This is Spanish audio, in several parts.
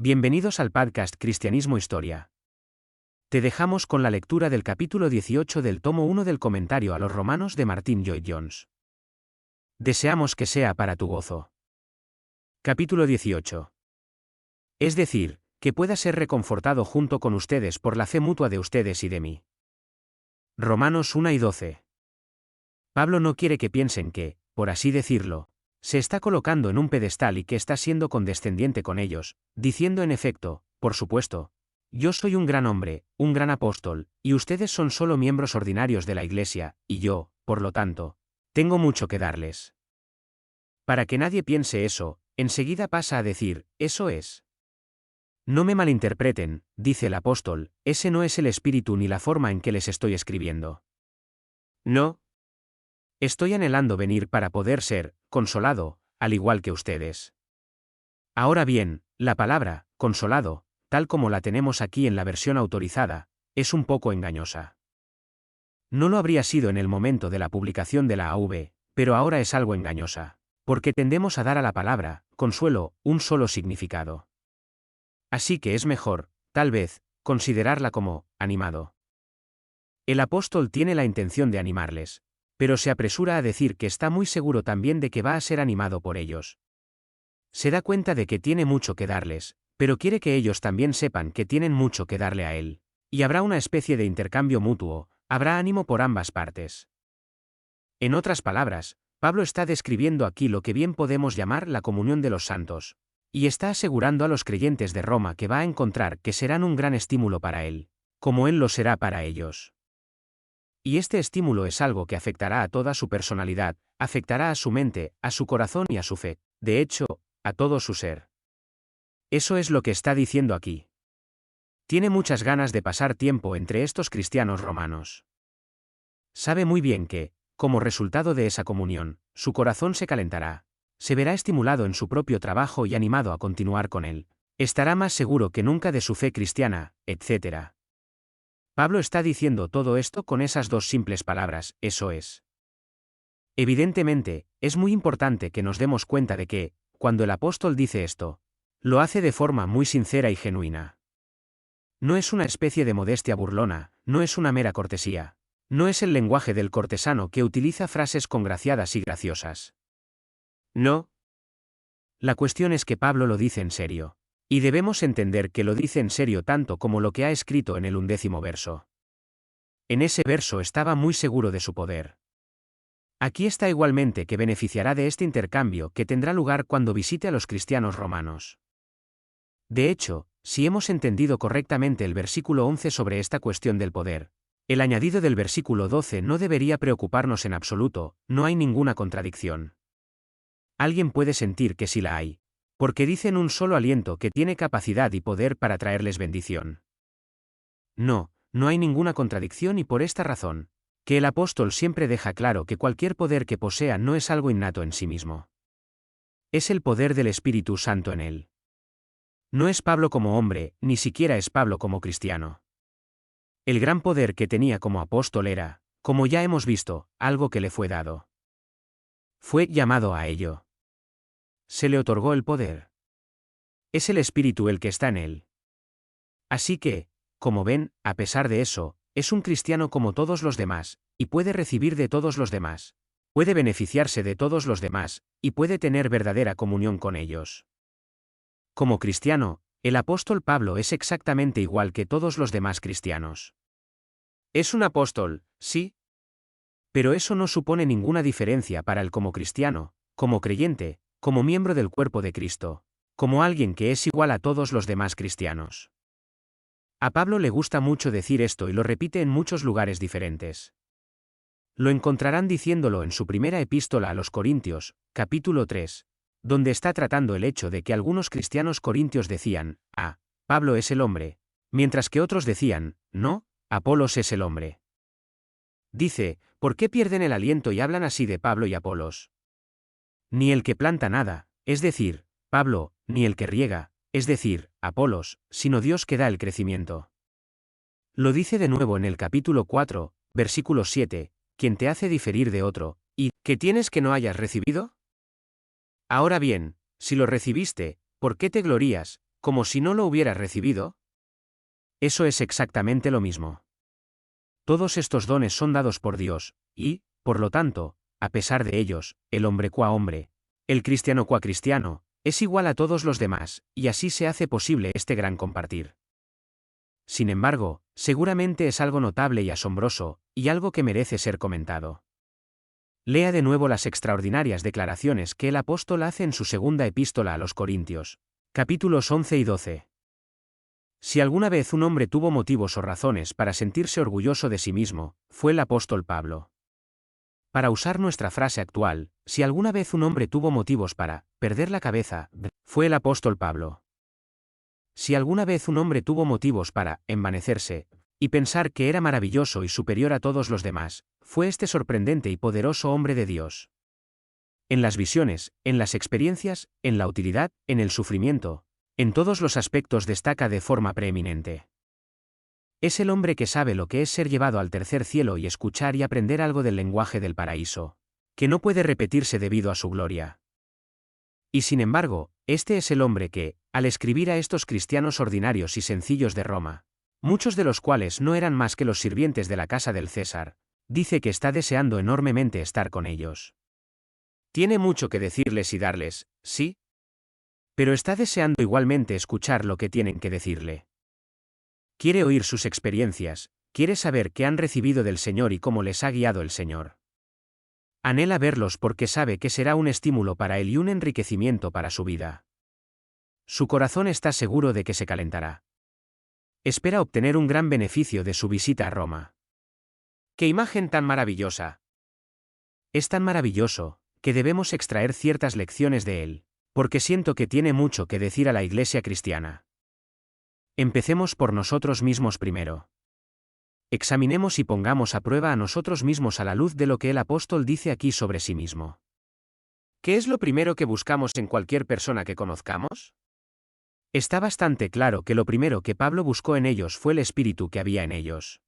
Bienvenidos al podcast Cristianismo Historia. Te dejamos con la lectura del capítulo 18 del tomo 1 del comentario a los Romanos de Martyn Lloyd-Jones. Deseamos que sea para tu gozo. Capítulo 18. Es decir, que pueda ser reconfortado junto con ustedes por la fe mutua de ustedes y de mí. Romanos 1 y 12. Pablo no quiere que piensen que, por así decirlo, se está colocando en un pedestal y que está siendo condescendiente con ellos, diciendo en efecto, por supuesto, yo soy un gran hombre, un gran apóstol, y ustedes son solo miembros ordinarios de la Iglesia, y yo, por lo tanto, tengo mucho que darles. Para que nadie piense eso, enseguida pasa a decir, eso es. No me malinterpreten, dice el apóstol, ese no es el espíritu ni la forma en que les estoy escribiendo. No. Estoy anhelando venir para poder ser consolado, al igual que ustedes. Ahora bien, la palabra consolado, tal como la tenemos aquí en la versión autorizada, es un poco engañosa. No lo habría sido en el momento de la publicación de la AV, pero ahora es algo engañosa, porque tendemos a dar a la palabra consuelo un solo significado. Así que es mejor, tal vez, considerarla como animado. El apóstol tiene la intención de animarles, pero se apresura a decir que está muy seguro también de que va a ser animado por ellos. Se da cuenta de que tiene mucho que darles, pero quiere que ellos también sepan que tienen mucho que darle a él. Y habrá una especie de intercambio mutuo, habrá ánimo por ambas partes. En otras palabras, Pablo está describiendo aquí lo que bien podemos llamar la comunión de los santos, y está asegurando a los creyentes de Roma que va a encontrar que serán un gran estímulo para él, como él lo será para ellos. Y este estímulo es algo que afectará a toda su personalidad, afectará a su mente, a su corazón y a su fe, de hecho, a todo su ser. Eso es lo que está diciendo aquí. Tiene muchas ganas de pasar tiempo entre estos cristianos romanos. Sabe muy bien que, como resultado de esa comunión, su corazón se calentará, se verá estimulado en su propio trabajo y animado a continuar con él, estará más seguro que nunca de su fe cristiana, etc. Pablo está diciendo todo esto con esas dos simples palabras, eso es. Evidentemente, es muy importante que nos demos cuenta de que, cuando el apóstol dice esto, lo hace de forma muy sincera y genuina. No es una especie de modestia burlona, no es una mera cortesía, no es el lenguaje del cortesano que utiliza frases congraciadas y graciosas. No. La cuestión es que Pablo lo dice en serio. Y debemos entender que lo dice en serio tanto como lo que ha escrito en el 11º verso. En ese verso estaba muy seguro de su poder. Aquí está igualmente que beneficiará de este intercambio que tendrá lugar cuando visite a los cristianos romanos. De hecho, si hemos entendido correctamente el versículo 11 sobre esta cuestión del poder, el añadido del versículo 12 no debería preocuparnos en absoluto, no hay ninguna contradicción. Alguien puede sentir que sí la hay, porque dicen un solo aliento que tiene capacidad y poder para traerles bendición. No, no hay ninguna contradicción y por esta razón, que el apóstol siempre deja claro que cualquier poder que posea no es algo innato en sí mismo. Es el poder del Espíritu Santo en él. No es Pablo como hombre, ni siquiera es Pablo como cristiano. El gran poder que tenía como apóstol era, como ya hemos visto, algo que le fue dado. Fue llamado a ello. Se le otorgó el poder. Es el Espíritu el que está en él. Así que, como ven, a pesar de eso, es un cristiano como todos los demás, y puede recibir de todos los demás, puede beneficiarse de todos los demás, y puede tener verdadera comunión con ellos. Como cristiano, el apóstol Pablo es exactamente igual que todos los demás cristianos. Es un apóstol, sí. Pero eso no supone ninguna diferencia para él como cristiano, como creyente, como miembro del cuerpo de Cristo, como alguien que es igual a todos los demás cristianos. A Pablo le gusta mucho decir esto y lo repite en muchos lugares diferentes. Lo encontrarán diciéndolo en su primera epístola a los Corintios, capítulo 3, donde está tratando el hecho de que algunos cristianos corintios decían, Pablo es el hombre, mientras que otros decían, no, Apolos es el hombre. Dice, ¿por qué pierden el aliento y hablan así de Pablo y Apolos? Ni el que planta nada, es decir, Pablo, ni el que riega, es decir, Apolos, sino Dios que da el crecimiento. Lo dice de nuevo en el capítulo 4, versículo 7, ¿quién te hace diferir de otro, y qué tienes que no hayas recibido? Ahora bien, si lo recibiste, ¿por qué te glorías, ¿Como si no lo hubieras recibido? Eso es exactamente lo mismo. Todos estos dones son dados por Dios, y, por lo tanto, a pesar de ellos, el hombre qua hombre, el cristiano qua cristiano, es igual a todos los demás, y así se hace posible este gran compartir. Sin embargo, seguramente es algo notable y asombroso, y algo que merece ser comentado. Lea de nuevo las extraordinarias declaraciones que el apóstol hace en su segunda epístola a los Corintios, capítulos 11 y 12. Si alguna vez un hombre tuvo motivos o razones para sentirse orgulloso de sí mismo, fue el apóstol Pablo. Para usar nuestra frase actual, si alguna vez un hombre tuvo motivos para perder la cabeza, fue el apóstol Pablo. Si alguna vez un hombre tuvo motivos para envanecerse y pensar que era maravilloso y superior a todos los demás, fue este sorprendente y poderoso hombre de Dios. En las visiones, en las experiencias, en la utilidad, en el sufrimiento, en todos los aspectos destaca de forma preeminente. Es el hombre que sabe lo que es ser llevado al tercer cielo y escuchar y aprender algo del lenguaje del paraíso, que no puede repetirse debido a su gloria. Y sin embargo, este es el hombre que, al escribir a estos cristianos ordinarios y sencillos de Roma, muchos de los cuales no eran más que los sirvientes de la casa del César, dice que está deseando enormemente estar con ellos. Tiene mucho que decirles y darles, sí, pero está deseando igualmente escuchar lo que tienen que decirle. Quiere oír sus experiencias, quiere saber qué han recibido del Señor y cómo les ha guiado el Señor. Anhela verlos porque sabe que será un estímulo para él y un enriquecimiento para su vida. Su corazón está seguro de que se calentará. Espera obtener un gran beneficio de su visita a Roma. ¡Qué imagen tan maravillosa! Es tan maravilloso, que debemos extraer ciertas lecciones de él, porque siento que tiene mucho que decir a la Iglesia cristiana. Empecemos por nosotros mismos primero. Examinemos y pongamos a prueba a nosotros mismos a la luz de lo que el apóstol dice aquí sobre sí mismo. ¿Qué es lo primero que buscamos en cualquier persona que conozcamos? Está bastante claro que lo primero que Pablo buscó en ellos fue el Espíritu que había en ellos.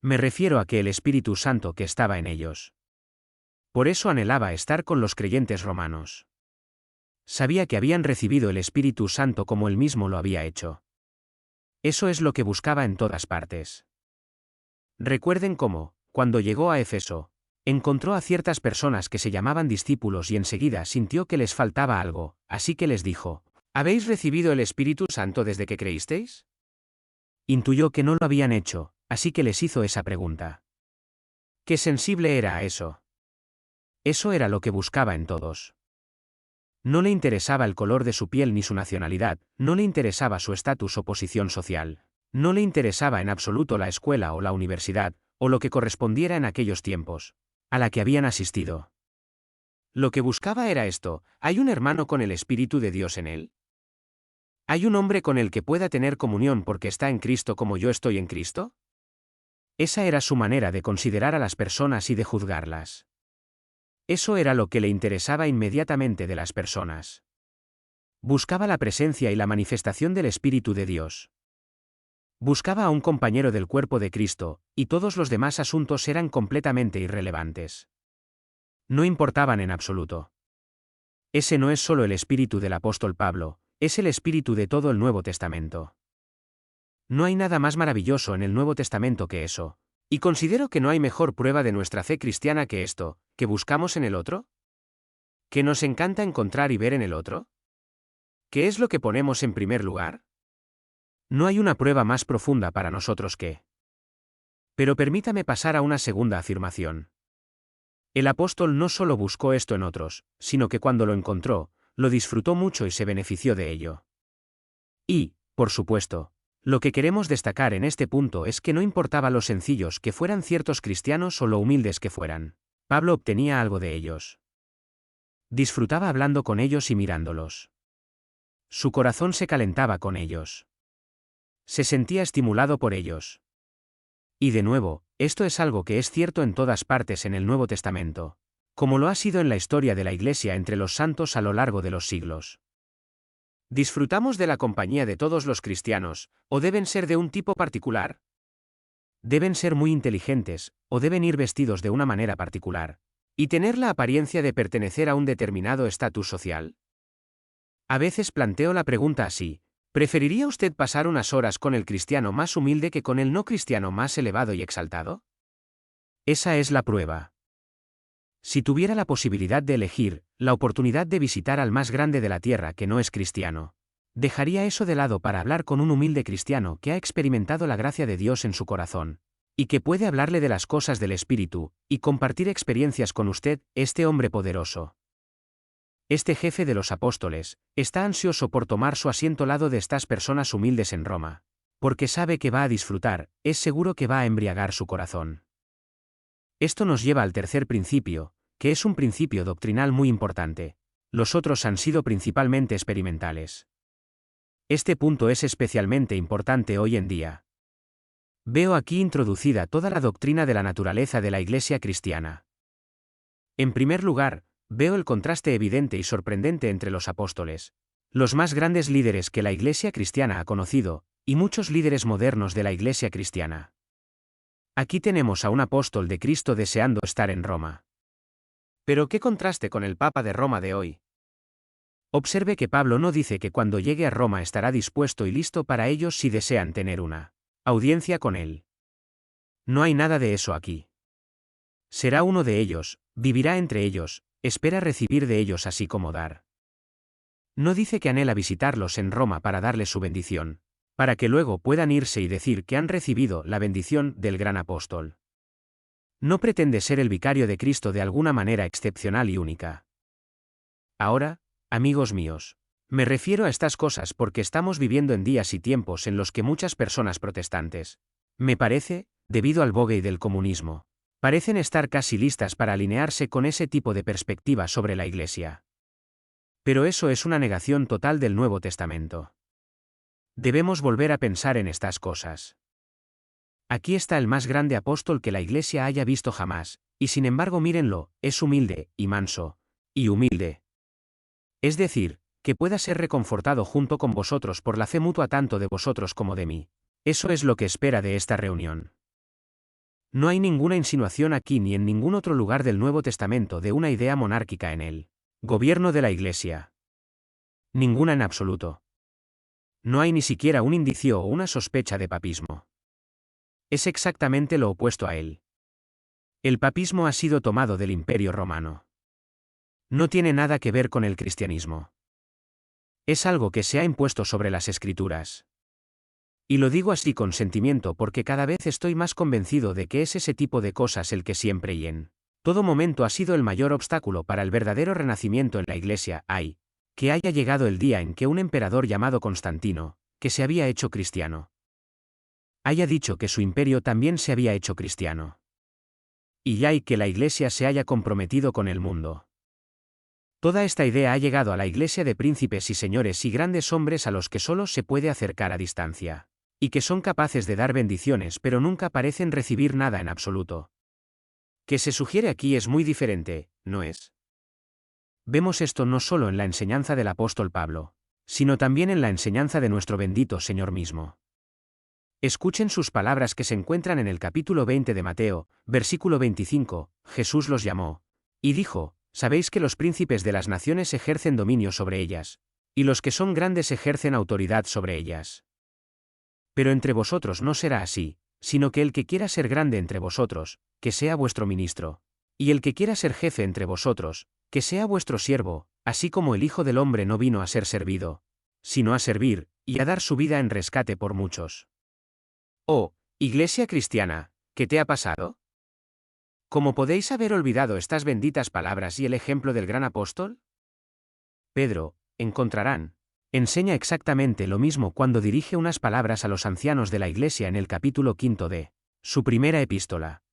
Me refiero a que el Espíritu Santo que estaba en ellos. Por eso anhelaba estar con los creyentes romanos. Sabía que habían recibido el Espíritu Santo como él mismo lo había hecho. Eso es lo que buscaba en todas partes. Recuerden cómo, cuando llegó a Éfeso, encontró a ciertas personas que se llamaban discípulos y enseguida sintió que les faltaba algo, así que les dijo, ¿habéis recibido el Espíritu Santo desde que creísteis? Intuyó que no lo habían hecho, así que les hizo esa pregunta. Qué sensible era a eso. Eso era lo que buscaba en todos. No le interesaba el color de su piel ni su nacionalidad, no le interesaba su estatus o posición social, no le interesaba en absoluto la escuela o la universidad, o lo que correspondiera en aquellos tiempos, a la que habían asistido. Lo que buscaba era esto: ¿hay un hermano con el Espíritu de Dios en él? ¿Hay un hombre con el que pueda tener comunión porque está en Cristo como yo estoy en Cristo? Esa era su manera de considerar a las personas y de juzgarlas. Eso era lo que le interesaba inmediatamente de las personas. Buscaba la presencia y la manifestación del Espíritu de Dios. Buscaba a un compañero del cuerpo de Cristo, y todos los demás asuntos eran completamente irrelevantes. No importaban en absoluto. Ese no es solo el espíritu del apóstol Pablo, es el espíritu de todo el Nuevo Testamento. No hay nada más maravilloso en el Nuevo Testamento que eso. Y considero que no hay mejor prueba de nuestra fe cristiana que esto, que buscamos en el otro. ¿Que nos encanta encontrar y ver en el otro? ¿Qué es lo que ponemos en primer lugar? No hay una prueba más profunda para nosotros que. Pero permítame pasar a una segunda afirmación. El apóstol no solo buscó esto en otros, sino que cuando lo encontró, lo disfrutó mucho y se benefició de ello. Y, por supuesto, lo que queremos destacar en este punto es que no importaba lo sencillos que fueran ciertos cristianos o lo humildes que fueran, Pablo obtenía algo de ellos. Disfrutaba hablando con ellos y mirándolos. Su corazón se calentaba con ellos. Se sentía estimulado por ellos. Y de nuevo, esto es algo que es cierto en todas partes en el Nuevo Testamento, como lo ha sido en la historia de la Iglesia entre los santos a lo largo de los siglos. ¿Disfrutamos de la compañía de todos los cristianos, o deben ser de un tipo particular? Deben ser muy inteligentes, o deben ir vestidos de una manera particular, y tener la apariencia de pertenecer a un determinado estatus social. A veces planteo la pregunta así: ¿preferiría usted pasar unas horas con el cristiano más humilde que con el no cristiano más elevado y exaltado? Esa es la prueba. Si tuviera la posibilidad de elegir, la oportunidad de visitar al más grande de la tierra que no es cristiano, dejaría eso de lado para hablar con un humilde cristiano que ha experimentado la gracia de Dios en su corazón, y que puede hablarle de las cosas del Espíritu, y compartir experiencias con usted, este hombre poderoso. Este jefe de los apóstoles está ansioso por tomar su asiento al lado de estas personas humildes en Roma, porque sabe que va a disfrutar, es seguro que va a embriagar su corazón. Esto nos lleva al tercer principio, que es un principio doctrinal muy importante. Los otros han sido principalmente experimentales. Este punto es especialmente importante hoy en día. Veo aquí introducida toda la doctrina de la naturaleza de la Iglesia cristiana. En primer lugar, veo el contraste evidente y sorprendente entre los apóstoles, los más grandes líderes que la Iglesia cristiana ha conocido, y muchos líderes modernos de la Iglesia cristiana. Aquí tenemos a un apóstol de Cristo deseando estar en Roma. Pero qué contraste con el Papa de Roma de hoy. Observe que Pablo no dice que cuando llegue a Roma estará dispuesto y listo para ellos si desean tener una audiencia con él. No hay nada de eso aquí. Será uno de ellos, vivirá entre ellos, espera recibir de ellos así como dar. No dice que anhela visitarlos en Roma para darles su bendición, para que luego puedan irse y decir que han recibido la bendición del gran apóstol. No pretende ser el vicario de Cristo de alguna manera excepcional y única. Ahora, amigos míos, me refiero a estas cosas porque estamos viviendo en días y tiempos en los que muchas personas protestantes, me parece, debido al bogue del comunismo, parecen estar casi listas para alinearse con ese tipo de perspectiva sobre la Iglesia. Pero eso es una negación total del Nuevo Testamento. Debemos volver a pensar en estas cosas. Aquí está el más grande apóstol que la Iglesia haya visto jamás, y sin embargo mírenlo, es humilde, y manso, y humilde. Es decir, que pueda ser reconfortado junto con vosotros por la fe mutua tanto de vosotros como de mí. Eso es lo que espera de esta reunión. No hay ninguna insinuación aquí ni en ningún otro lugar del Nuevo Testamento de una idea monárquica en el gobierno de la Iglesia. Ninguna en absoluto. No hay ni siquiera un indicio o una sospecha de papismo. Es exactamente lo opuesto a él. El papismo ha sido tomado del Imperio Romano. No tiene nada que ver con el cristianismo. Es algo que se ha impuesto sobre las Escrituras. Y lo digo así con sentimiento porque cada vez estoy más convencido de que es ese tipo de cosas el que siempre y en todo momento ha sido el mayor obstáculo para el verdadero renacimiento en la Iglesia. Que haya llegado el día en que un emperador llamado Constantino, que se había hecho cristiano, haya dicho que su imperio también se había hecho cristiano. Y que la Iglesia se haya comprometido con el mundo. Toda esta idea ha llegado a la Iglesia de príncipes y señores y grandes hombres a los que solo se puede acercar a distancia, y que son capaces de dar bendiciones pero nunca parecen recibir nada en absoluto. Que se sugiere aquí es muy diferente, ¿no es? Vemos esto no solo en la enseñanza del apóstol Pablo, sino también en la enseñanza de nuestro bendito Señor mismo. Escuchen sus palabras que se encuentran en el capítulo 20 de Mateo, versículo 25, Jesús los llamó, y dijo: sabéis que los príncipes de las naciones ejercen dominio sobre ellas, y los que son grandes ejercen autoridad sobre ellas. Pero entre vosotros no será así, sino que el que quiera ser grande entre vosotros, que sea vuestro ministro, y el que quiera ser jefe entre vosotros, que sea vuestro siervo, así como el Hijo del Hombre no vino a ser servido, sino a servir, y a dar su vida en rescate por muchos. Oh, Iglesia cristiana, ¿qué te ha pasado? ¿Cómo podéis haber olvidado estas benditas palabras y el ejemplo del gran apóstol? Pedro, encontrarán, enseña exactamente lo mismo cuando dirige unas palabras a los ancianos de la Iglesia en el capítulo 5 de su primera epístola.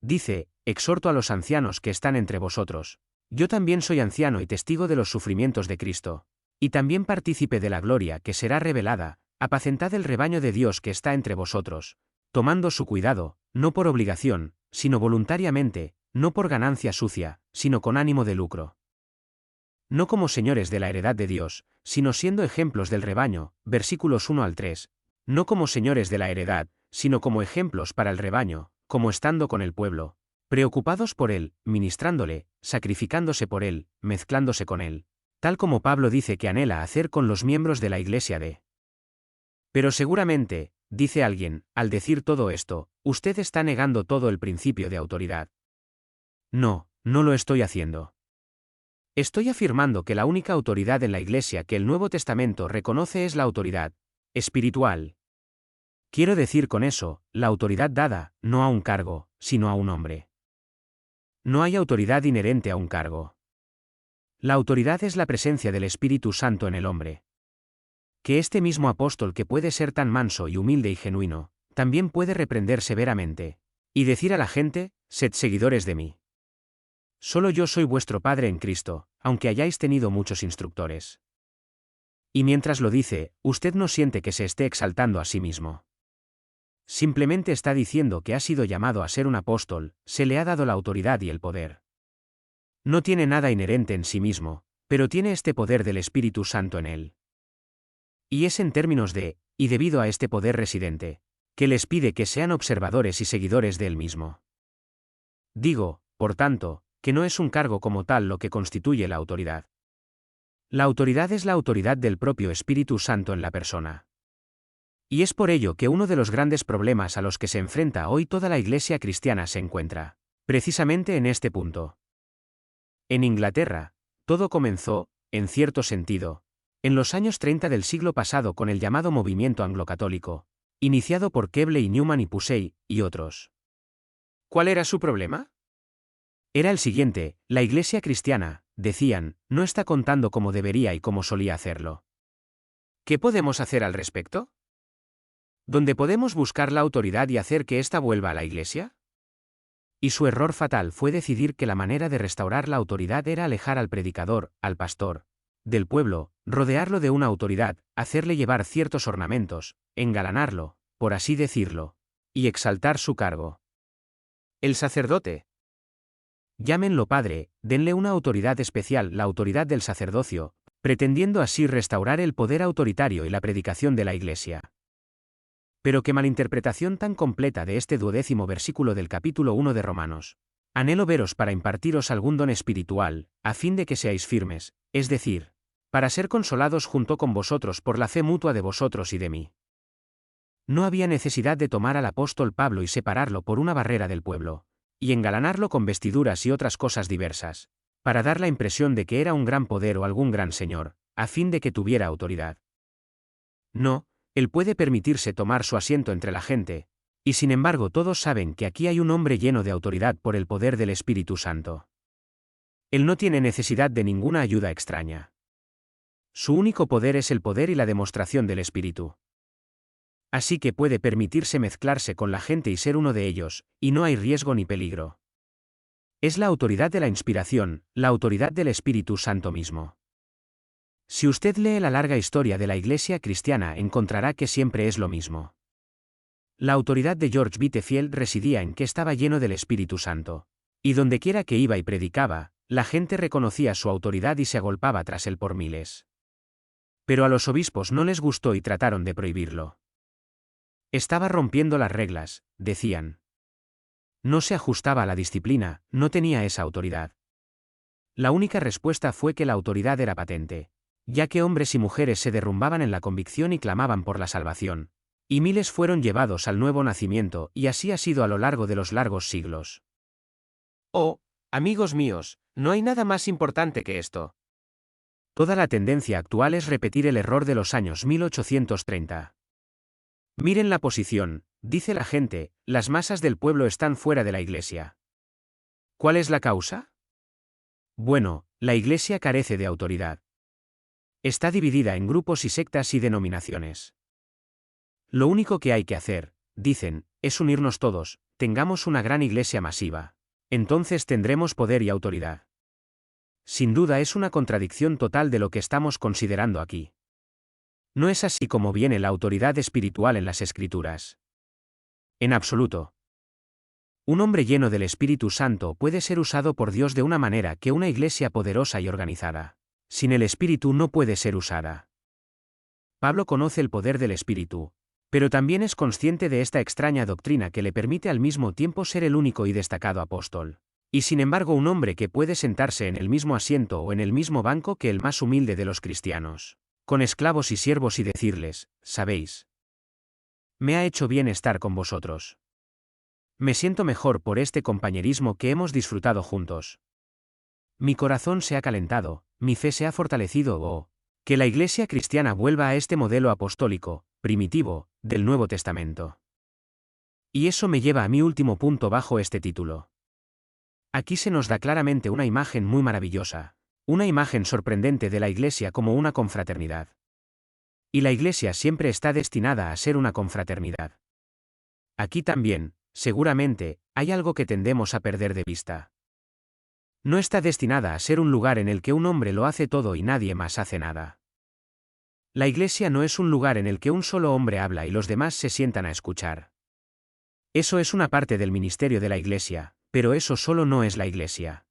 Dice: exhorto a los ancianos que están entre vosotros. Yo también soy anciano y testigo de los sufrimientos de Cristo, y también partícipe de la gloria que será revelada. Apacentad el rebaño de Dios que está entre vosotros, tomando su cuidado, no por obligación, sino voluntariamente, no por ganancia sucia, sino con ánimo de lucro. No como señores de la heredad de Dios, sino siendo ejemplos del rebaño, versículos 1 al 3, no como señores de la heredad, sino como ejemplos para el rebaño, como estando con el pueblo, preocupados por él, ministrándole, sacrificándose por él, mezclándose con él, tal como Pablo dice que anhela hacer con los miembros de la Iglesia de. Pero seguramente, dice alguien, al decir todo esto, usted está negando todo el principio de autoridad. No, no lo estoy haciendo. Estoy afirmando que la única autoridad en la Iglesia que el Nuevo Testamento reconoce es la autoridad espiritual. Quiero decir con eso, la autoridad dada, no a un cargo, sino a un hombre. No hay autoridad inherente a un cargo. La autoridad es la presencia del Espíritu Santo en el hombre. Que este mismo apóstol que puede ser tan manso y humilde y genuino, también puede reprender severamente, y decir a la gente, sed seguidores de mí. Solo yo soy vuestro Padre en Cristo, aunque hayáis tenido muchos instructores. Y mientras lo dice, usted no siente que se esté exaltando a sí mismo. Simplemente está diciendo que ha sido llamado a ser un apóstol, se le ha dado la autoridad y el poder. No tiene nada inherente en sí mismo, pero tiene este poder del Espíritu Santo en él. Y es en términos de, y debido a este poder residente, que les pide que sean observadores y seguidores de él mismo. Digo, por tanto, que no es un cargo como tal lo que constituye la autoridad. La autoridad es la autoridad del propio Espíritu Santo en la persona. Y es por ello que uno de los grandes problemas a los que se enfrenta hoy toda la Iglesia cristiana se encuentra, precisamente en este punto. En Inglaterra, todo comenzó, en cierto sentido, en los años 30 del siglo pasado con el llamado movimiento anglo-católico, iniciado por Keble y Newman y Pusey, y otros. ¿Cuál era su problema? Era el siguiente: la Iglesia cristiana, decían, no está contando como debería y como solía hacerlo. ¿Qué podemos hacer al respecto? ¿Dónde podemos buscar la autoridad y hacer que ésta vuelva a la Iglesia? Y su error fatal fue decidir que la manera de restaurar la autoridad era alejar al predicador, al pastor, del pueblo, rodearlo de una autoridad, hacerle llevar ciertos ornamentos, engalanarlo, por así decirlo, y exaltar su cargo. El sacerdote. Llámenlo padre, denle una autoridad especial, la autoridad del sacerdocio, pretendiendo así restaurar el poder autoritario y la predicación de la Iglesia. Pero qué malinterpretación tan completa de este 12º versículo del capítulo 1 de Romanos. Anhelo veros para impartiros algún don espiritual, a fin de que seáis firmes, es decir, para ser consolados junto con vosotros por la fe mutua de vosotros y de mí. No había necesidad de tomar al apóstol Pablo y separarlo por una barrera del pueblo, y engalanarlo con vestiduras y otras cosas diversas, para dar la impresión de que era un gran poder o algún gran señor, a fin de que tuviera autoridad. No, él puede permitirse tomar su asiento entre la gente, y sin embargo todos saben que aquí hay un hombre lleno de autoridad por el poder del Espíritu Santo. Él no tiene necesidad de ninguna ayuda extraña. Su único poder es el poder y la demostración del Espíritu. Así que puede permitirse mezclarse con la gente y ser uno de ellos, y no hay riesgo ni peligro. Es la autoridad de la inspiración, la autoridad del Espíritu Santo mismo. Si usted lee la larga historia de la Iglesia cristiana, encontrará que siempre es lo mismo. La autoridad de George Whitefield residía en que estaba lleno del Espíritu Santo. Y dondequiera que iba y predicaba, la gente reconocía su autoridad y se agolpaba tras él por miles. Pero a los obispos no les gustó y trataron de prohibirlo. Estaba rompiendo las reglas, decían. No se ajustaba a la disciplina, no tenía esa autoridad. La única respuesta fue que la autoridad era patente, ya que hombres y mujeres se derrumbaban en la convicción y clamaban por la salvación, y miles fueron llevados al nuevo nacimiento, y así ha sido a lo largo de los largos siglos. Oh, amigos míos, no hay nada más importante que esto. Toda la tendencia actual es repetir el error de los años 1830. Miren la posición, dice la gente, las masas del pueblo están fuera de la Iglesia. ¿Cuál es la causa? Bueno, la Iglesia carece de autoridad. Está dividida en grupos y sectas y denominaciones. Lo único que hay que hacer, dicen, es unirnos todos, tengamos una gran iglesia masiva. Entonces tendremos poder y autoridad. Sin duda es una contradicción total de lo que estamos considerando aquí. No es así como viene la autoridad espiritual en las Escrituras. En absoluto. Un hombre lleno del Espíritu Santo puede ser usado por Dios de una manera que una iglesia poderosa y organizada. Sin el Espíritu no puede ser usada. Pablo conoce el poder del Espíritu, pero también es consciente de esta extraña doctrina que le permite al mismo tiempo ser el único y destacado apóstol. Y sin embargo un hombre que puede sentarse en el mismo asiento o en el mismo banco que el más humilde de los cristianos, con esclavos y siervos y decirles, ¿sabéis? Me ha hecho bien estar con vosotros. Me siento mejor por este compañerismo que hemos disfrutado juntos. Mi corazón se ha calentado, mi fe se ha fortalecido o que la Iglesia cristiana vuelva a este modelo apostólico, primitivo, del Nuevo Testamento. Y eso me lleva a mi último punto bajo este título. Aquí se nos da claramente una imagen muy maravillosa, una imagen sorprendente de la Iglesia como una confraternidad. Y la Iglesia siempre está destinada a ser una confraternidad. Aquí también, seguramente, hay algo que tendemos a perder de vista. No está destinada a ser un lugar en el que un hombre lo hace todo y nadie más hace nada. La Iglesia no es un lugar en el que un solo hombre habla y los demás se sientan a escuchar. Eso es una parte del ministerio de la Iglesia, pero eso solo no es la Iglesia.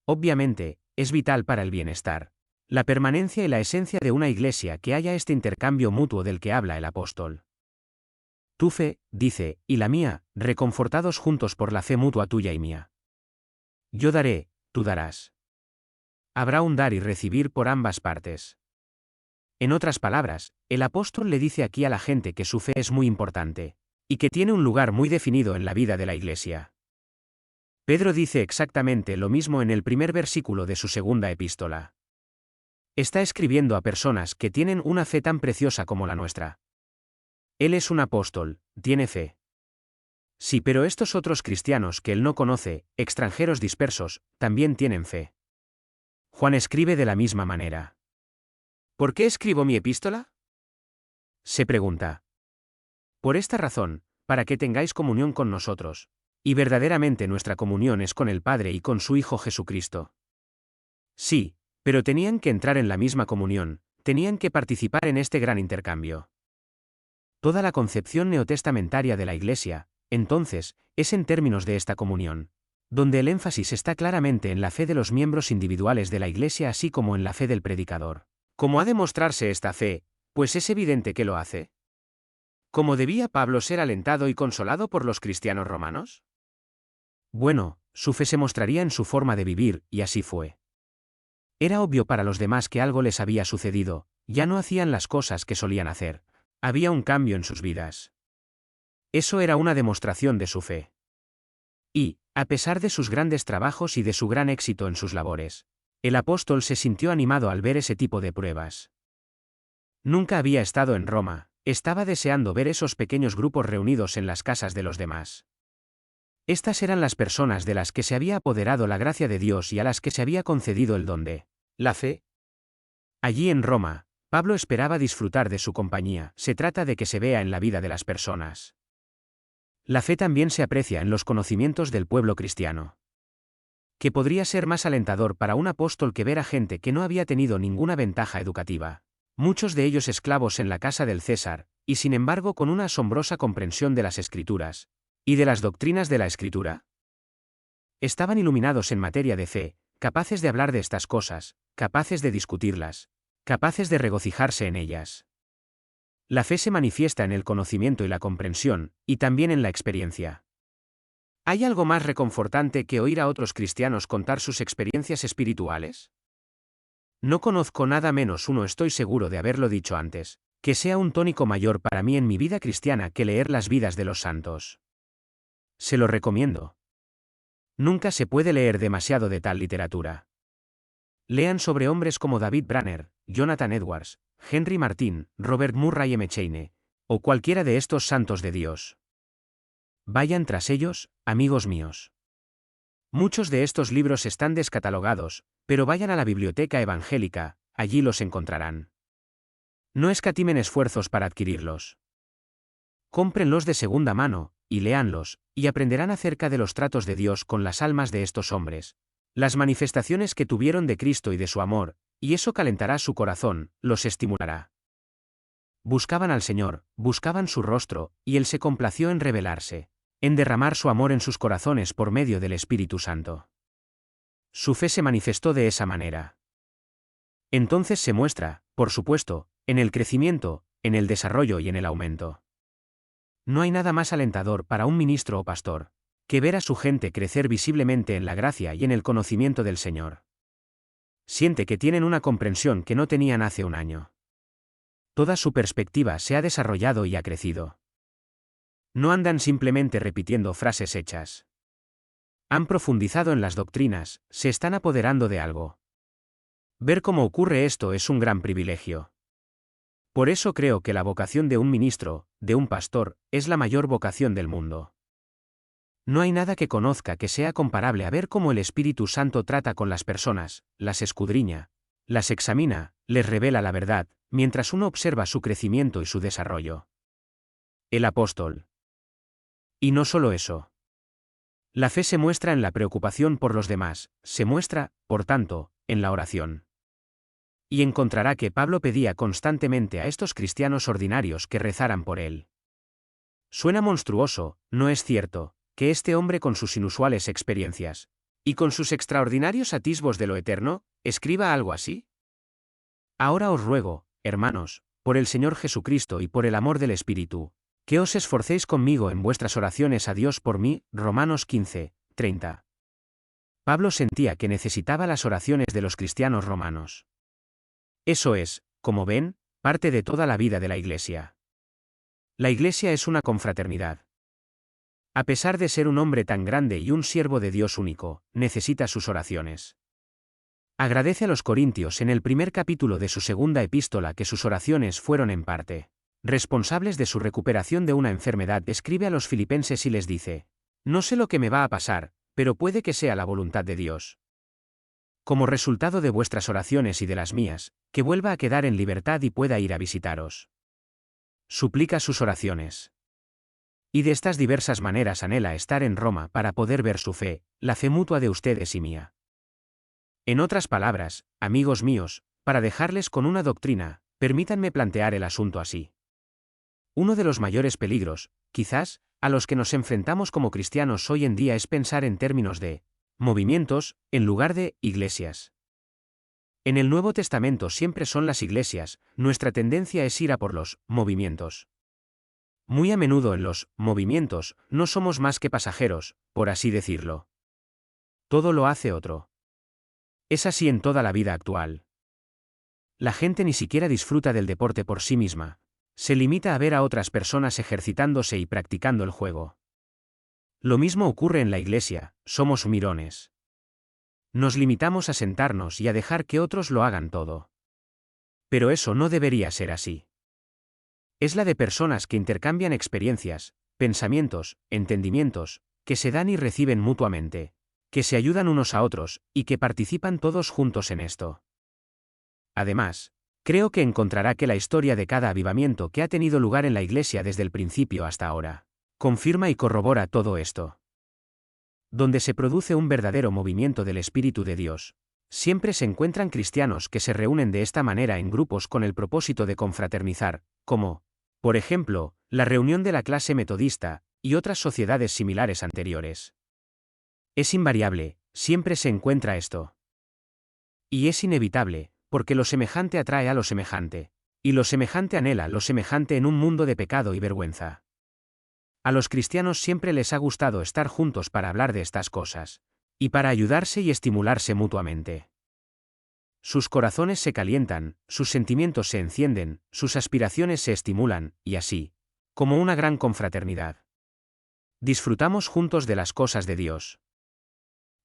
Obviamente, es vital para el bienestar, la permanencia y la esencia de una Iglesia que haya este intercambio mutuo del que habla el apóstol. Tu fe, dice, y la mía, reconfortados juntos por la fe mutua tuya y mía. Yo daré, tú darás. Habrá un dar y recibir por ambas partes. En otras palabras, el apóstol le dice aquí a la gente que su fe es muy importante, y que tiene un lugar muy definido en la vida de la Iglesia. Pedro dice exactamente lo mismo en el primer versículo de su segunda epístola. Está escribiendo a personas que tienen una fe tan preciosa como la nuestra. Él es un apóstol, tiene fe. Sí, pero estos otros cristianos que él no conoce, extranjeros dispersos, también tienen fe. Juan escribe de la misma manera. ¿Por qué escribo mi epístola? Se pregunta. Por esta razón, para que tengáis comunión con nosotros, y verdaderamente nuestra comunión es con el Padre y con su Hijo Jesucristo. Sí, pero tenían que entrar en la misma comunión, tenían que participar en este gran intercambio. Toda la concepción neotestamentaria de la Iglesia, entonces, es en términos de esta comunión, donde el énfasis está claramente en la fe de los miembros individuales de la Iglesia así como en la fe del predicador. ¿Cómo ha de mostrarse esta fe? Pues es evidente que lo hace. ¿Cómo debía Pablo ser alentado y consolado por los cristianos romanos? Bueno, su fe se mostraría en su forma de vivir, y así fue. Era obvio para los demás que algo les había sucedido, ya no hacían las cosas que solían hacer. Había un cambio en sus vidas. Eso era una demostración de su fe. Y, a pesar de sus grandes trabajos y de su gran éxito en sus labores, el apóstol se sintió animado al ver ese tipo de pruebas. Nunca había estado en Roma, estaba deseando ver esos pequeños grupos reunidos en las casas de los demás. Estas eran las personas de las que se había apoderado la gracia de Dios y a las que se había concedido el don de la fe. Allí en Roma, Pablo esperaba disfrutar de su compañía, se trata de que se vea en la vida de las personas. La fe también se aprecia en los conocimientos del pueblo cristiano. ¿Qué podría ser más alentador para un apóstol que ver a gente que no había tenido ninguna ventaja educativa? Muchos de ellos esclavos en la casa del César, y sin embargo con una asombrosa comprensión de las Escrituras, y de las doctrinas de la Escritura. Estaban iluminados en materia de fe, capaces de hablar de estas cosas, capaces de discutirlas, capaces de regocijarse en ellas. La fe se manifiesta en el conocimiento y la comprensión, y también en la experiencia. ¿Hay algo más reconfortante que oír a otros cristianos contar sus experiencias espirituales? No conozco nada menos uno, estoy seguro de haberlo dicho antes, que sea un tónico mayor para mí en mi vida cristiana que leer las vidas de los santos. Se lo recomiendo. Nunca se puede leer demasiado de tal literatura. Lean sobre hombres como David Branner, Jonathan Edwards, Henry Martyn, Robert Murray McCheyne, o cualquiera de estos santos de Dios. Vayan tras ellos, amigos míos. Muchos de estos libros están descatalogados, pero vayan a la biblioteca evangélica, allí los encontrarán. No escatimen esfuerzos para adquirirlos. Cómprenlos de segunda mano, y léanlos, y aprenderán acerca de los tratos de Dios con las almas de estos hombres, las manifestaciones que tuvieron de Cristo y de su amor, y eso calentará su corazón, los estimulará. Buscaban al Señor, buscaban su rostro, y Él se complació en revelarse, en derramar su amor en sus corazones por medio del Espíritu Santo. Su fe se manifestó de esa manera. Entonces se muestra, por supuesto, en el crecimiento, en el desarrollo y en el aumento. No hay nada más alentador para un ministro o pastor que ver a su gente crecer visiblemente en la gracia y en el conocimiento del Señor. Siente que tienen una comprensión que no tenían hace un año. Toda su perspectiva se ha desarrollado y ha crecido. No andan simplemente repitiendo frases hechas. Han profundizado en las doctrinas, se están apoderando de algo. Ver cómo ocurre esto es un gran privilegio. Por eso creo que la vocación de un ministro, de un pastor, es la mayor vocación del mundo. No hay nada que conozca que sea comparable a ver cómo el Espíritu Santo trata con las personas, las escudriña, las examina, les revela la verdad, mientras uno observa su crecimiento y su desarrollo. El apóstol. Y no solo eso. La fe se muestra en la preocupación por los demás, se muestra, por tanto, en la oración. Y encontrará que Pablo pedía constantemente a estos cristianos ordinarios que rezaran por él. Suena monstruoso, ¿no es cierto?, que este hombre con sus inusuales experiencias, y con sus extraordinarios atisbos de lo eterno, escriba algo así. Ahora os ruego, hermanos, por el Señor Jesucristo y por el amor del Espíritu, que os esforcéis conmigo en vuestras oraciones a Dios por mí, Romanos 15, 30. Pablo sentía que necesitaba las oraciones de los cristianos romanos. Eso es, como ven, parte de toda la vida de la Iglesia. La Iglesia es una confraternidad. A pesar de ser un hombre tan grande y un siervo de Dios único, necesita sus oraciones. Agradece a los corintios en el primer capítulo de su segunda epístola que sus oraciones fueron en parte responsables de su recuperación de una enfermedad. Escribe a los filipenses y les dice: no sé lo que me va a pasar, pero puede que sea la voluntad de Dios. Como resultado de vuestras oraciones y de las mías, que vuelva a quedar en libertad y pueda ir a visitaros. Suplica sus oraciones. Y de estas diversas maneras anhela estar en Roma para poder ver su fe, la fe mutua de ustedes y mía. En otras palabras, amigos míos, para dejarles con una doctrina, permítanme plantear el asunto así. Uno de los mayores peligros, quizás, a los que nos enfrentamos como cristianos hoy en día es pensar en términos de movimientos, en lugar de iglesias. En el Nuevo Testamento siempre son las iglesias, nuestra tendencia es ir a por los movimientos. Muy a menudo en los movimientos no somos más que pasajeros, por así decirlo. Todo lo hace otro. Es así en toda la vida actual. La gente ni siquiera disfruta del deporte por sí misma. Se limita a ver a otras personas ejercitándose y practicando el juego. Lo mismo ocurre en la iglesia, somos mirones. Nos limitamos a sentarnos y a dejar que otros lo hagan todo. Pero eso no debería ser así. Es la de personas que intercambian experiencias, pensamientos, entendimientos, que se dan y reciben mutuamente, que se ayudan unos a otros, y que participan todos juntos en esto. Además, creo que encontrará que la historia de cada avivamiento que ha tenido lugar en la Iglesia desde el principio hasta ahora, confirma y corrobora todo esto. Donde se produce un verdadero movimiento del Espíritu de Dios, siempre se encuentran cristianos que se reúnen de esta manera en grupos con el propósito de confraternizar, como, por ejemplo, la reunión de la clase metodista, y otras sociedades similares anteriores. Es invariable, siempre se encuentra esto. Y es inevitable, porque lo semejante atrae a lo semejante, y lo semejante anhela lo semejante en un mundo de pecado y vergüenza. A los cristianos siempre les ha gustado estar juntos para hablar de estas cosas, y para ayudarse y estimularse mutuamente. Sus corazones se calientan, sus sentimientos se encienden, sus aspiraciones se estimulan, y así, como una gran confraternidad. Disfrutamos juntos de las cosas de Dios.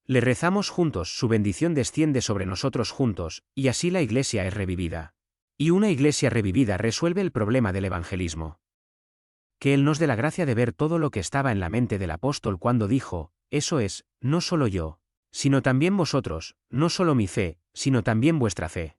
Le rezamos juntos, su bendición desciende sobre nosotros juntos, y así la iglesia es revivida. Y una iglesia revivida resuelve el problema del evangelismo. Que Él nos dé la gracia de ver todo lo que estaba en la mente del apóstol cuando dijo: eso es, no solo yo, sino también vosotros, no solo mi fe, sino también vuestra fe.